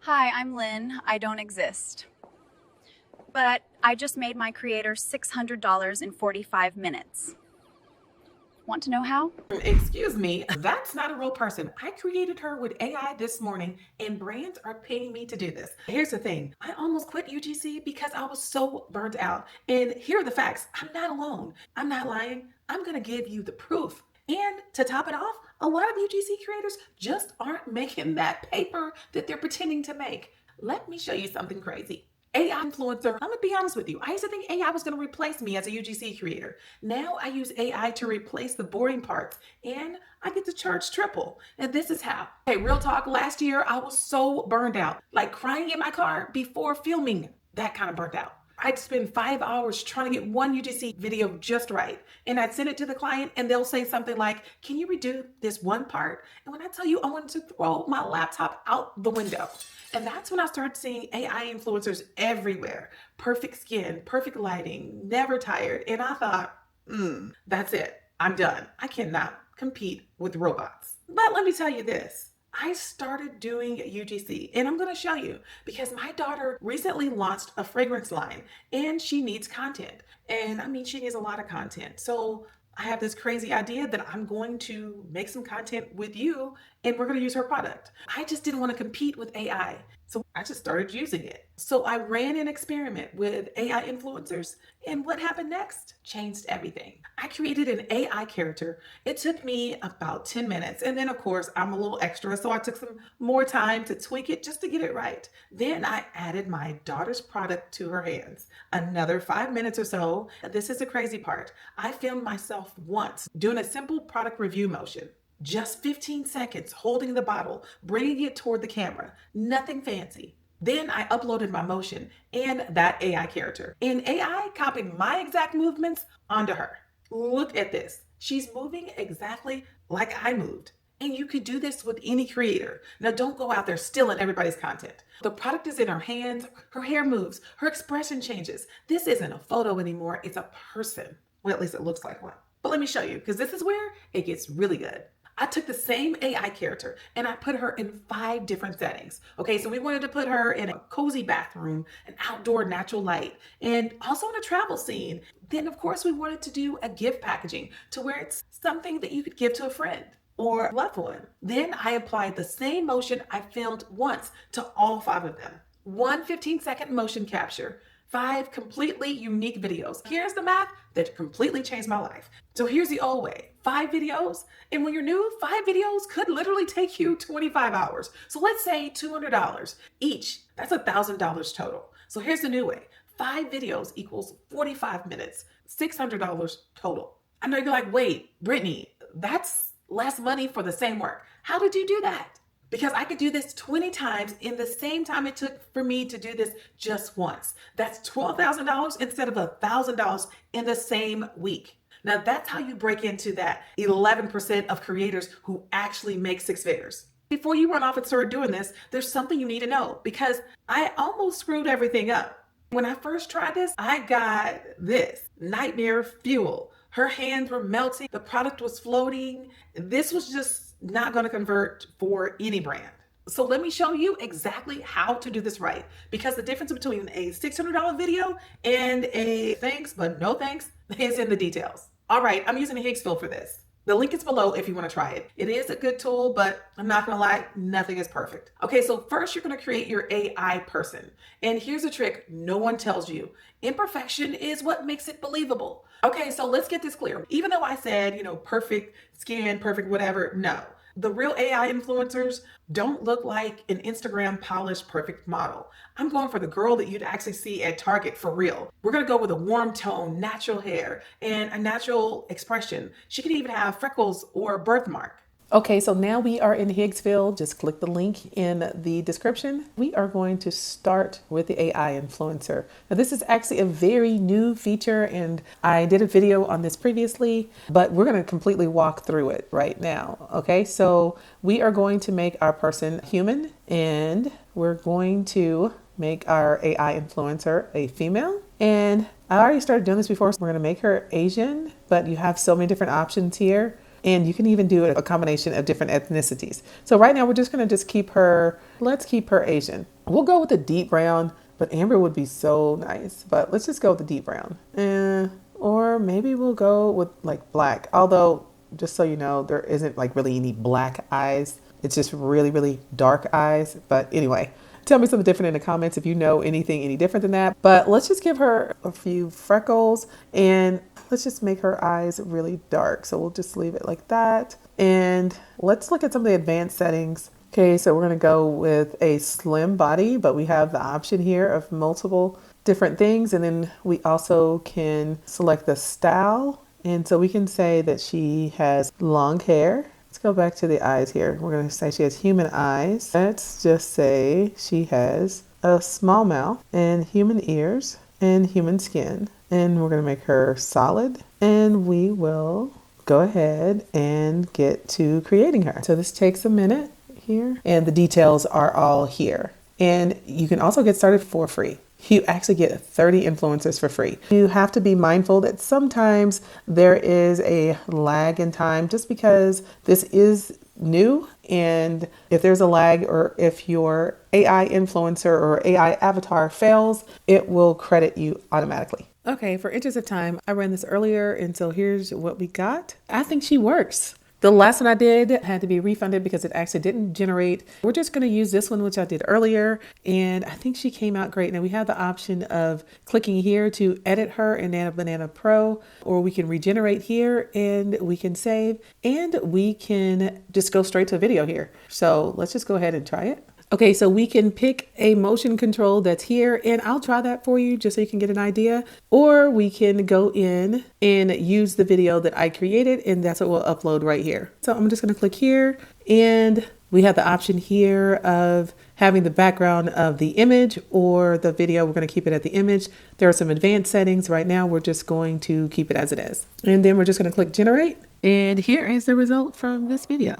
Hi, I'm Lynn. I don't exist. But I just made my creator $600 in 45 minutes. Want to know how? Excuse me, that's not a real person. I created her with AI this morning, and brands are paying me to do this. Here's the thing, I almost quit UGC because I was so burnt out. And here are the facts, I'm not alone. I'm not lying. I'm going to give you the proof. And to top it off, a lot of UGC creators just aren't making that paper that they're pretending to make. Let me show you something crazy. AI influencer. I'm gonna be honest with you. I used to think AI was gonna replace me as a UGC creator. Now I use AI to replace the boring parts and I get to charge triple. And this is how. Hey, real talk, last year I was so burned out, like crying in my car before filming. That kind of burnt out. I'd spend 5 hours trying to get one UGC video just right. And I'd send it to the client and they'll say something like, can you redo this one part? And when I tell you I wanted to throw my laptop out the window. And that's when I started seeing AI influencers everywhere. Perfect skin, perfect lighting, never tired. And I thought, that's it. I'm done. I cannot compete with robots. But let me tell you this. I started doing UGC and I'm going to show you because my daughter recently launched a fragrance line and she needs content. And I mean, she needs a lot of content. So I have this crazy idea that I'm going to make some content with you and we're going to use her product. I just didn't want to compete with AI. So I just started using it. So I ran an experiment with AI influencers. And what happened next changed everything. I created an AI character. It took me about 10 minutes. And then, of course, I'm a little extra. So I took some more time to tweak it just to get it right. Then I added my daughter's product to her hands. Another 5 minutes or so. This is the crazy part. I filmed myself once doing a simple product review motion. Just 15 seconds holding the bottle, bringing it toward the camera. Nothing fancy. Then I uploaded my motion and that AI character. And AI copied my exact movements onto her. Look at this. She's moving exactly like I moved. And you could do this with any creator. Now, don't go out there stealing everybody's content. The product is in her hands, her hair moves, her expression changes. This isn't a photo anymore, it's a person. Well, at least it looks like one. But let me show you, because this is where it gets really good. I took the same AI character and I put her in 5 different settings. Okay, so we wanted to put her in a cozy bathroom, an outdoor natural light, and also in a travel scene. Then, of course, we wanted to do a gift packaging to where it's something that you could give to a friend or loved one. Then I applied the same motion I filmed once to all 5 of them. One 15-second motion capture, 5 completely unique videos. Here's the math that completely changed my life. So here's the old way, 5 videos. And when you're new, 5 videos could literally take you 25 hours. So let's say $200 each. That's $1,000 total. So here's the new way. 5 videos equals 45 minutes, $600 total. I know you're like, wait, Brittany, that's less money for the same work. How did you do that? Because I could do this 20 times in the same time it took for me to do this just once. That's $12,000 instead of $1,000 in the same week. Now that's how you break into that 11% of creators who actually make 6 figures. Before you run off and start doing this, there's something you need to know because I almost screwed everything up. When I first tried this, I got this nightmare fuel. Her hands were melting, the product was floating. This was just not going to convert for any brand. So let me show you exactly how to do this right. Because the difference between a $600 video and a thanks but no thanks is in the details. All right, I'm using a Higgsfield for this. The link is below if you want to try it. It is a good tool, but I'm not going to lie, nothing is perfect. Okay, so first you're going to create your AI person. And here's a trick no one tells you. Imperfection is what makes it believable. Okay, so let's get this clear. Even though I said, perfect skin, perfect whatever, no. The real AI influencers don't look like an Instagram polished perfect model. I'm going for the girl that you'd actually see at Target for real. We're gonna go with a warm tone, natural hair, and a natural expression. She could even have freckles or a birthmark. Okay, so now we are in Higgsfield. Just click the link in the description. We are going to start with the AI influencer. Now this is actually a very new feature and I did a video on this previously, but we're gonna completely walk through it right now. Okay, so we are going to make our person human and we're going to make our AI influencer a female. And I already started doing this before, so we're gonna make her Asian, but you have so many different options here. And you can even do a combination of different ethnicities. So right now we're just going to keep her, let's keep her Asian. We'll go with a deep brown, but amber would be so nice. But let's just go with the deep brown. Or maybe we'll go with like black. Although, just so you know, there isn't like really any black eyes. It's just really, really dark eyes. But anyway, tell me something different in the comments if you know anything any different than that. But let's just give her a few freckles and let's just make her eyes really dark. So we'll just leave it like that. And let's look at some of the advanced settings. Okay, so we're going to go with a slim body, but we have the option here of multiple different things. And then we also can select the style. And so we can say that she has long hair. Let's go back to the eyes here. We're going to say she has human eyes. Let's just say she has a small mouth and human ears and human skin. And we're going to make her solid. And we will go ahead and get to creating her. So this takes a minute here. And the details are all here. And you can also get started for free. You actually get 30 influencers for free. You have to be mindful that sometimes there is a lag in time just because this is new. And if there's a lag or if your AI influencer or AI avatar fails, it will credit you automatically. Okay, for interest of time, I ran this earlier. And so here's what we got. I think she works. The last one I did had to be refunded because it actually didn't generate. We're just going to use this one, which I did earlier. And I think she came out great. Now we have the option of clicking here to edit her in Nano Banana Pro, or we can regenerate here and we can save, and we can just go straight to a video here. So let's just go ahead and try it. Okay, so we can pick a motion control that's here, and I'll try that for you just so you can get an idea. Or we can go in and use the video that I created, and that's what we'll upload right here. So I'm just going to click here, and we have the option here of having the background of the image or the video. We're going to keep it at the image. There are some advanced settings. Right now, we're just going to keep it as it is. And then we're just going to click generate. And here is the result from this video.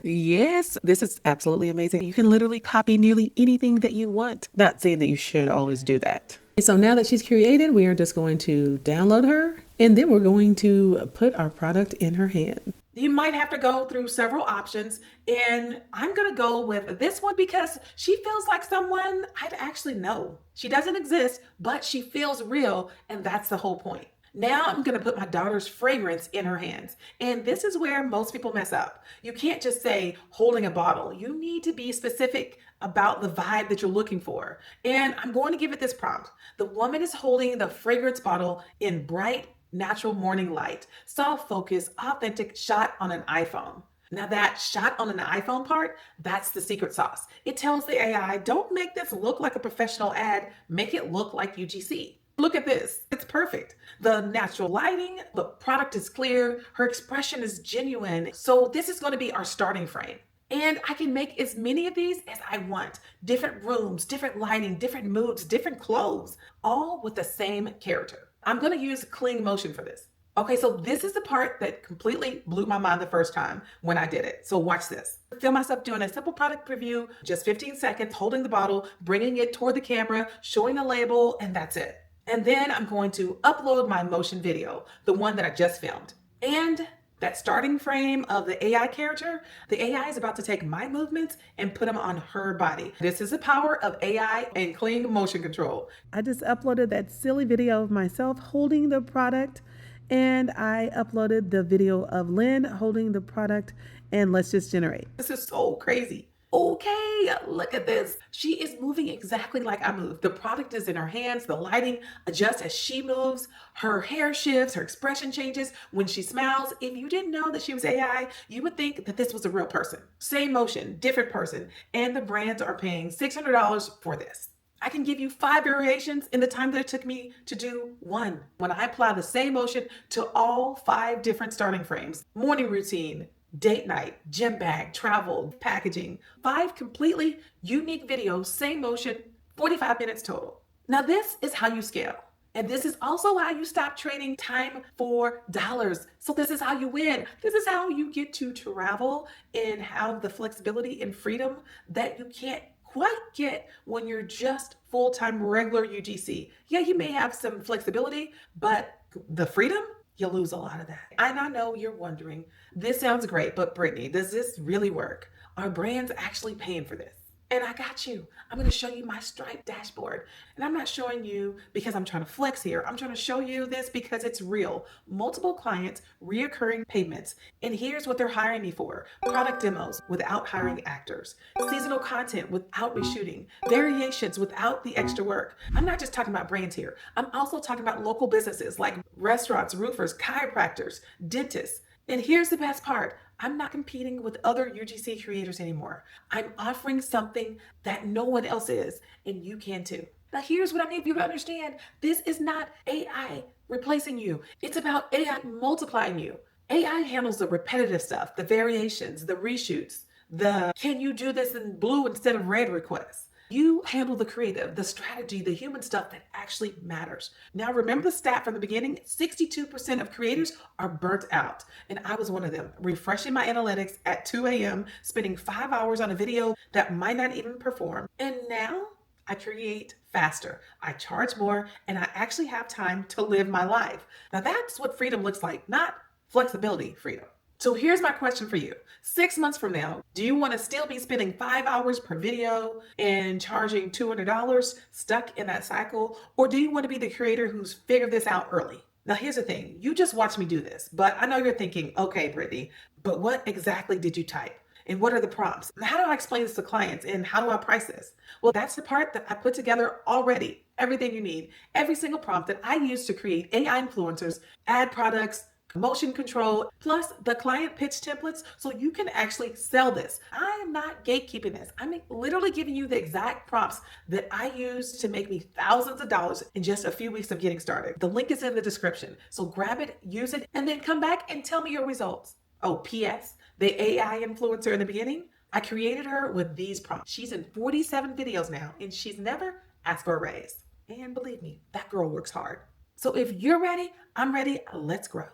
Yes, this is absolutely amazing. You can literally copy nearly anything that you want. Not saying that you should always do that. So now that she's created, we are just going to download her, and then we're going to put our product in her hand. You might have to go through several options, and I'm going to go with this one because she feels like someone I'd actually know. She doesn't exist, but she feels real, and that's the whole point. Now I'm going to put my daughter's fragrance in her hands. And this is where most people mess up. You can't just say holding a bottle. You need to be specific about the vibe that you're looking for. And I'm going to give it this prompt. The woman is holding the fragrance bottle in bright, natural morning light, soft focus, authentic shot on an iPhone. Now that shot on an iPhone part, that's the secret sauce. It tells the AI, don't make this look like a professional ad, make it look like UGC. Look at this. It's perfect. The natural lighting, the product is clear, her expression is genuine. So this is going to be our starting frame. And I can make as many of these as I want. Different rooms, different lighting, different moods, different clothes, all with the same character. I'm going to use cling motion for this. Okay, so this is the part that completely blew my mind the first time when I did it. So watch this. I feel myself doing a simple product preview, just 15 seconds, holding the bottle, bringing it toward the camera, showing the label, and that's it. And then I'm going to upload my motion video, the one that I just filmed. And that starting frame of the AI character, the AI is about to take my movements and put them on her body. This is the power of AI and clean motion control. I just uploaded that silly video of myself holding the product, and I uploaded the video of Lynn holding the product, and let's just generate. This is so crazy. Okay, look at this. She is moving exactly like I move. The product is in her hands. The lighting adjusts as she moves. Her hair shifts. Her expression changes when she smiles. If you didn't know that she was AI, you would think that this was a real person. Same motion, different person. And the brands are paying $600 for this. I can give you 5 variations in the time that it took me to do one. When I apply the same motion to all 5 different starting frames, morning routine, date night, gym bag, travel, packaging, 5 completely unique videos, same motion, 45 minutes total. Now this is how you scale. And this is also how you stop trading time for dollars. So this is how you win. This is how you get to travel and have the flexibility and freedom that you can't quite get when you're just full-time regular UGC. Yeah, you may have some flexibility, but the freedom, you lose a lot of that. And I know you're wondering, this sounds great, but Brittany, does this really work? Are brands actually paying for this? And I got you. I'm going to show you my Stripe dashboard. And I'm not showing you because I'm trying to flex here. I'm trying to show you this because it's real. Multiple clients, reoccurring payments. And here's what they're hiring me for: product demos without hiring actors, seasonal content without reshooting, variations without the extra work. I'm not just talking about brands here. I'm also talking about local businesses like restaurants, roofers, chiropractors, dentists. And here's the best part: I'm not competing with other UGC creators anymore. I'm offering something that no one else is, and you can too. Now, here's what I need you to understand: this is not AI replacing you, it's about AI multiplying you. AI handles the repetitive stuff, the variations, the reshoots, the can you do this in blue instead of red requests. You handle the creative, the strategy, the human stuff that actually matters. Now, remember the stat from the beginning: 62% of creators are burnt out. And I was one of them, refreshing my analytics at 2 a.m., spending 5 hours on a video that might not even perform. And now I create faster, I charge more, and I actually have time to live my life. Now, that's what freedom looks like, not flexibility freedom. So here's my question for you. 6 months from now, do you want to still be spending 5 hours per video and charging $200 stuck in that cycle? Or do you want to be the creator who's figured this out early? Now, here's the thing. You just watched me do this, but I know you're thinking, okay, Brittany, but what exactly did you type? And what are the prompts? And how do I explain this to clients? And how do I price this? Well, that's the part that I put together already. Everything you need, every single prompt that I use to create AI influencers, ad products, motion control, plus the client pitch templates, so you can actually sell this. I am not gatekeeping this. I'm literally giving you the exact prompts that I use to make me thousands of dollars in just a few weeks of getting started. The link is in the description. So grab it, use it, and then come back and tell me your results. Oh, P.S. The AI influencer in the beginning, I created her with these prompts. She's in 47 videos now, and she's never asked for a raise. And believe me, that girl works hard. So if you're ready, I'm ready. Let's grow.